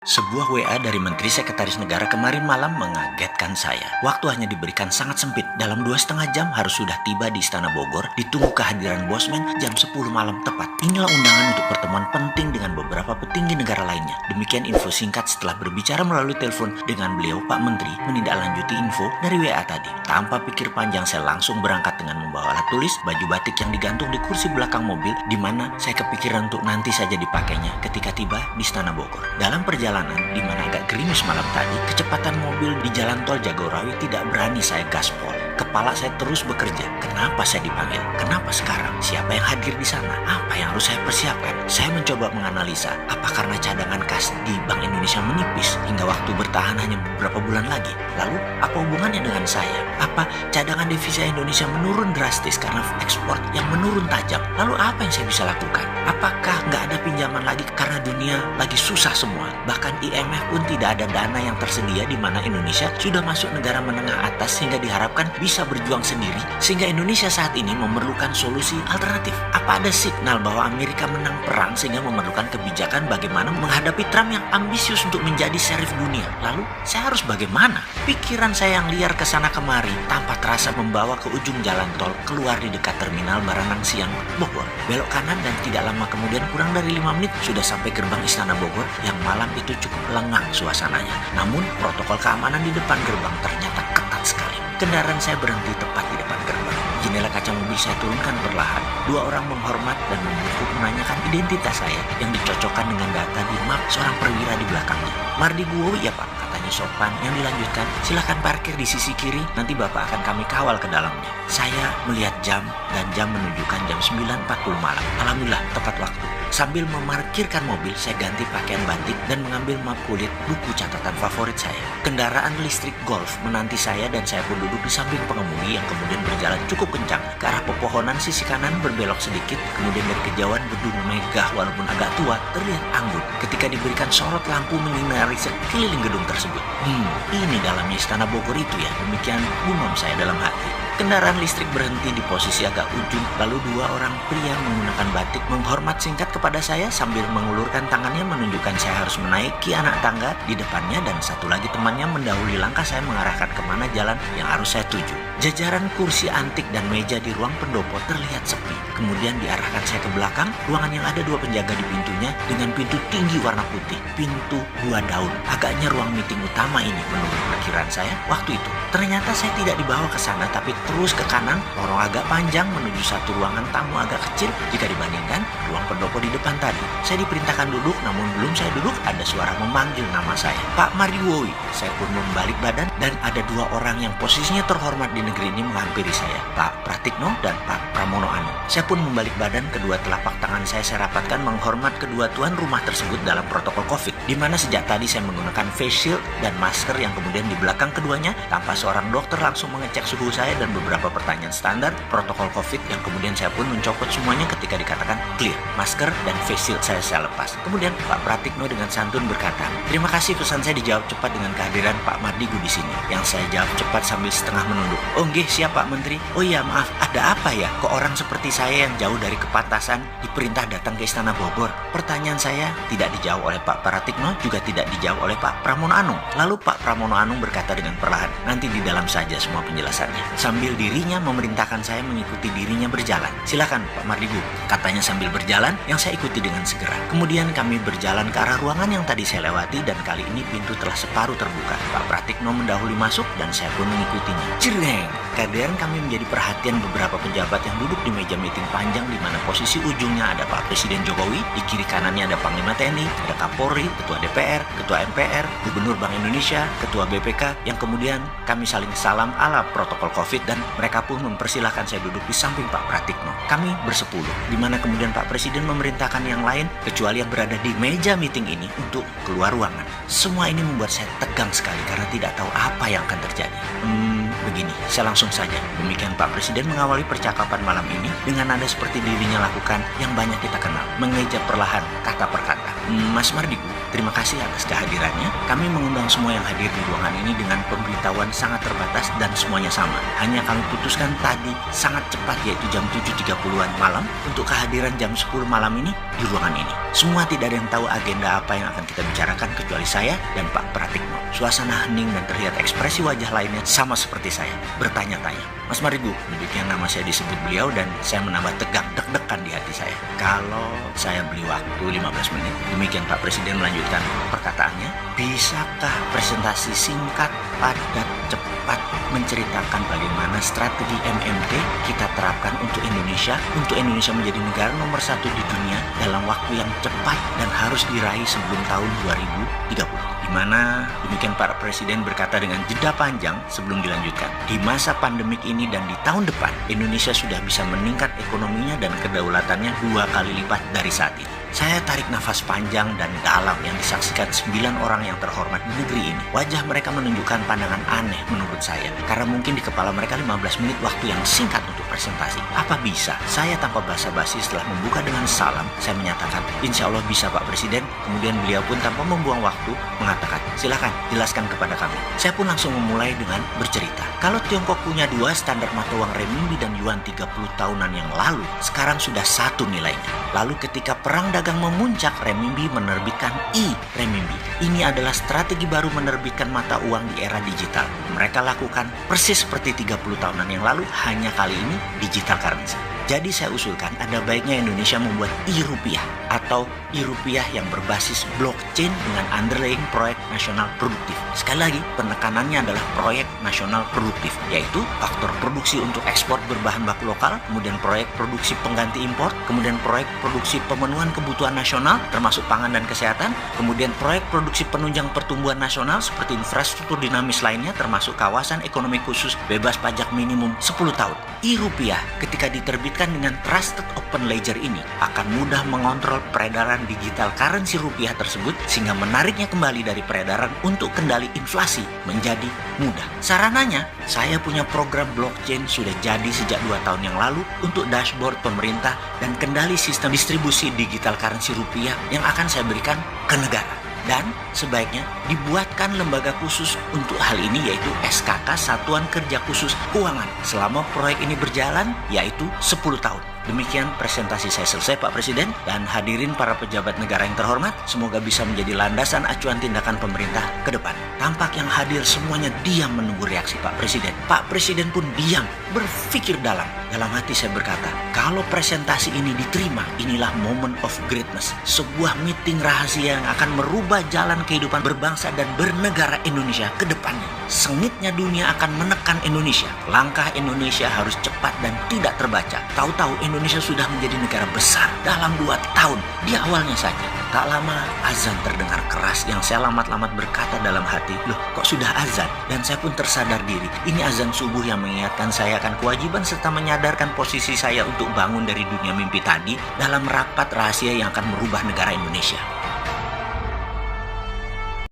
Sebuah WA dari Menteri Sekretaris Negara kemarin malam mengagetkan saya. Waktu hanya diberikan sangat sempit. Dalam 2,5 jam harus sudah tiba di Istana Bogor. Ditunggu kehadiran Bosman jam 10 malam tepat. Inilah undangan untuk pertemuan penting dengan beberapa petinggi negara lainnya. Demikian info singkat setelah berbicara melalui telepon dengan beliau Pak Menteri menindaklanjuti info dari WA tadi. Tanpa pikir panjang saya langsung berangkat dengan membawa alat tulis, baju batik yang digantung di kursi belakang mobil, di mana saya kepikiran untuk nanti saja dipakainya ketika tiba di Istana Bogor. Dalam perjalanan di mana agak gerimis malam tadi, kecepatan mobil di jalan tol Jagorawi tidak berani saya gaspol. Kepala saya terus bekerja. Kenapa saya dipanggil? Kenapa sekarang? Siapa yang hadir di sana? Apa yang harus saya persiapkan? Saya mencoba menganalisa, apa karena cadangan kas di Bank Indonesia menipis hingga waktu bertahan hanya beberapa bulan lagi? Lalu, apa hubungannya dengan saya? Apa cadangan devisa Indonesia menurun drastis karena ekspor yang menurun tajam? Lalu apa yang saya bisa lakukan? Apakah nggak ada pinjaman lagi karena dunia lagi susah semua? Bahkan IMF pun tidak ada dana yang tersedia, di mana Indonesia sudah masuk negara menengah atas sehingga diharapkan bisa berjuang sendiri, sehingga Indonesia saat ini memerlukan solusi alternatif. Apa ada signal bahwa Amerika menang perang sehingga memerlukan kebijakan bagaimana menghadapi Trump yang ambisius untuk menjadi sheriff dunia? Lalu saya harus bagaimana? Pikiran saya yang liar ke sana kemari tanpa terasa membawa ke ujung jalan tol keluar di dekat terminal Baranang Siang Bogor. Belok kanan dan tidak lama kemudian kurang dari 5 menit sudah sampai gerbang Istana Bogor yang malam itu cukup lengang suasananya. Namun protokol keamanan di depan gerbang ternyata ketat sekali. Kendaraan saya berhenti tepat di depan gerbang. Jendela kaca mobil saya turunkan perlahan. 2 orang menghormat dan menanyakan identitas saya yang dicocokkan dengan data di map seorang perwira di belakangnya. Mardi Guowi ya Pak, katanya sopan. Yang dilanjutkan, silakan parkir di sisi kiri, nanti Bapak akan kami kawal ke dalamnya. Saya melihat jam dan jam menunjukkan jam 9.40 malam. Alhamdulillah tepat waktu. Sambil memarkirkan mobil, saya ganti pakaian batik dan mengambil map kulit, buku catatan favorit saya. Kendaraan listrik Golf menanti saya dan saya pun duduk di samping pengemudi yang kemudian berjalan cukup kencang ke arah pepohonan sisi kanan, berbelok sedikit, kemudian dari kejauhan gedung megah walaupun agak tua terlihat anggun ketika diberikan sorot lampu menyinari sekeliling gedung tersebut. Ini dalamnya Istana Bogor itu ya, demikian gumam saya dalam hati. Kendaraan listrik berhenti di posisi agak ujung, lalu 2 orang pria menggunakan batik menghormat singkat kepada saya sambil mengulurkan tangannya menunjukkan saya harus menaiki anak tangga di depannya, dan satu lagi temannya mendahului langkah saya mengarahkan kemana jalan yang harus saya tuju. Jajaran kursi antik dan meja di ruang pendopo terlihat sepi. Kemudian diarahkan saya ke belakang, ruangan yang ada 2 penjaga di pintunya dengan pintu tinggi warna putih. Pintu 2 daun. Agaknya ruang meeting utama ini menurut perkiraan saya waktu itu. Ternyata saya tidak dibawa ke sana, tapi terus ke kanan, lorong agak panjang menuju satu ruangan tamu agak kecil jika dibandingkan ruang pendopo di depan tadi. Saya diperintahkan duduk, namun belum saya duduk ada suara memanggil nama saya. Pak Mardi Guowi. Saya pun membalik badan dan ada 2 orang yang posisinya terhormat di negeri ini menghampiri saya, Pak Pratikno dan Pak Pramono Anung. Saya pun membalik badan, kedua telapak tangan saya rapatkan menghormat kedua tuan rumah tersebut dalam protokol COVID, di mana sejak tadi saya menggunakan face shield dan masker yang kemudian di belakang keduanya tanpa seorang dokter langsung mengecek suhu saya dan beberapa pertanyaan standar protokol COVID yang kemudian saya pun mencopot semuanya ketika dikatakan clear. Masker dan face shield saya lepas. Kemudian Pak Pratikno dengan santun berkata, terima kasih, pesan saya dijawab cepat dengan kehadiran Pak Mardi Gu di sini. Yang saya jawab cepat sambil setengah menunduk. Oh nggih, siap Pak Menteri. Oh iya maaf, ada apa ya? Kok orang seperti saya yang jauh dari kepatasan diperintah datang ke Istana Bogor? Pertanyaan saya tidak dijawab oleh Pak Pratikno, juga tidak dijawab oleh Pak Pramono Anung. Lalu Pak Pramono Anung berkata dengan perlahan, nanti di dalam saja semua penjelasannya. Sambil dirinya memerintahkan saya mengikuti dirinya berjalan. Silakan Pak Mardi Gu, katanya sambil berjalan, yang saya ikuti dengan segera. Kemudian kami berjalan ke arah ruangan yang tadi saya lewati dan kali ini pintu telah separuh terbuka. Pak Pratikno mendahului masuk dan saya pun mengikutinya. Cireng! Kehadiran kami menjadi perhatian beberapa pejabat yang duduk di meja meeting panjang, di mana posisi ujungnya ada Pak Presiden Jokowi, di kiri kanannya ada Panglima TNI, ada Kapolri, Ketua DPR, Ketua MPR, Gubernur Bank Indonesia, Ketua BPK, yang kemudian kami saling salam ala protokol COVID dan mereka pun mempersilahkan saya duduk di samping Pak Pratikno. Kami bersepuluh, di mana kemudian Pak Presiden memerintahkan yang lain kecuali yang berada di meja meeting ini untuk keluar ruangan. Semua ini membuat saya tegang sekali karena tidak tahu apa yang akan terjadi. Begini, saya langsung saja. Demikian Pak Presiden mengawali percakapan malam ini dengan nada seperti dirinya lakukan yang banyak kita kenal, mengeja perlahan kata per kata. Mas Mardigu, terima kasih atas kehadirannya. Kami mengundang semua yang hadir di ruangan ini dengan pemberitahuan sangat terbatas dan semuanya sama. Hanya kami putuskan tadi sangat cepat, yaitu jam 7.30-an malam untuk kehadiran jam 10 malam ini di ruangan ini. Semua tidak ada yang tahu agenda apa yang akan kita bicarakan kecuali saya dan Pak Pratikno. Suasana hening dan terlihat ekspresi wajah lainnya sama seperti saya, bertanya-tanya. Mas Mardigu, demikian nama saya disebut beliau dan saya menambah tegang deg-degan di hati saya. Kalau saya beli waktu 15 menit, demikian Pak Presiden melanjutkan perkataannya. Bisakah presentasi singkat, padat, cepat menceritakan bagaimana strategi MMT kita terapkan untuk Indonesia menjadi negara nomor 1 di dunia dalam waktu yang cepat dan harus diraih sebelum tahun 2030. Di mana demikian Pak Presiden berkata dengan jeda panjang sebelum dilanjutkan. Di masa pandemik ini dan di tahun depan, Indonesia sudah bisa meningkat ekonominya dan kedaulatannya 2 kali lipat dari saat ini. Saya tarik nafas panjang dan dalam yang disaksikan 9 orang yang terhormat di negeri ini. Wajah mereka menunjukkan pandangan aneh menurut saya, karena mungkin di kepala mereka 15 menit waktu yang singkat untuk presentasi. Apa bisa? Saya tanpa basa-basi setelah membuka dengan salam, saya menyatakan, insya Allah bisa Pak Presiden. Kemudian beliau pun tanpa membuang waktu mengatakan, silakan jelaskan kepada kami. Saya pun langsung memulai dengan bercerita. Kalau Tiongkok punya 2 standar mata uang renminbi dan yuan 30 tahunan yang lalu, sekarang sudah 1 nilainya. Lalu ketika perang dagang memuncak, renminbi menerbitkan e-renminbi. Ini adalah strategi baru menerbitkan mata uang di era digital. Mereka lakukan persis seperti 30 tahunan yang lalu, hanya kali ini digital currency. Jadi saya usulkan ada baiknya Indonesia membuat e-rupiah atau e-rupiah yang berbasis blockchain dengan underlying proyek nasional produktif. Sekali lagi, penekanannya adalah proyek nasional produktif, yaitu faktor produksi untuk ekspor berbahan baku lokal, kemudian proyek produksi pengganti impor, kemudian proyek produksi pemenuhan kebutuhan nasional termasuk pangan dan kesehatan, kemudian proyek produksi penunjang pertumbuhan nasional seperti infrastruktur dinamis lainnya termasuk kawasan ekonomi khusus bebas pajak minimum 10 tahun. E-rupiah ketika diterbitkan dengan Trusted Open Ledger ini akan mudah mengontrol peredaran digital currency rupiah tersebut sehingga menariknya kembali dari peredaran untuk kendali inflasi menjadi mudah. Sarananya, saya punya program blockchain sudah jadi sejak 2 tahun yang lalu untuk dashboard pemerintah dan kendali sistem distribusi digital currency rupiah yang akan saya berikan ke negara. Dan sebaiknya dibuatkan lembaga khusus untuk hal ini, yaitu SKK Satuan Kerja Khusus Keuangan selama proyek ini berjalan, yaitu 10 tahun. Demikian presentasi saya selesai Pak Presiden, dan hadirin para pejabat negara yang terhormat, semoga bisa menjadi landasan acuan tindakan pemerintah ke depan. Tampak yang hadir semuanya diam menunggu reaksi Pak Presiden. Pak Presiden pun diam, berpikir dalam. Dalam hati saya berkata, kalau presentasi ini diterima, inilah moment of greatness. Sebuah meeting rahasia yang akan merubah jalan kehidupan berbangsa dan bernegara Indonesia ke depannya. Sengitnya dunia akan menekan Indonesia. Langkah Indonesia harus cepat dan tidak terbaca. Tahu-tahu Indonesia sudah menjadi negara besar dalam 2 tahun. Di awalnya saja, tak lama azan terdengar keras yang saya lamat-lamat berkata dalam hati, loh kok sudah azan? Dan saya pun tersadar diri, ini azan subuh yang mengingatkan saya akan kewajiban serta menyadarkan posisi saya untuk bangun dari dunia mimpi tadi dalam rapat rahasia yang akan merubah negara Indonesia.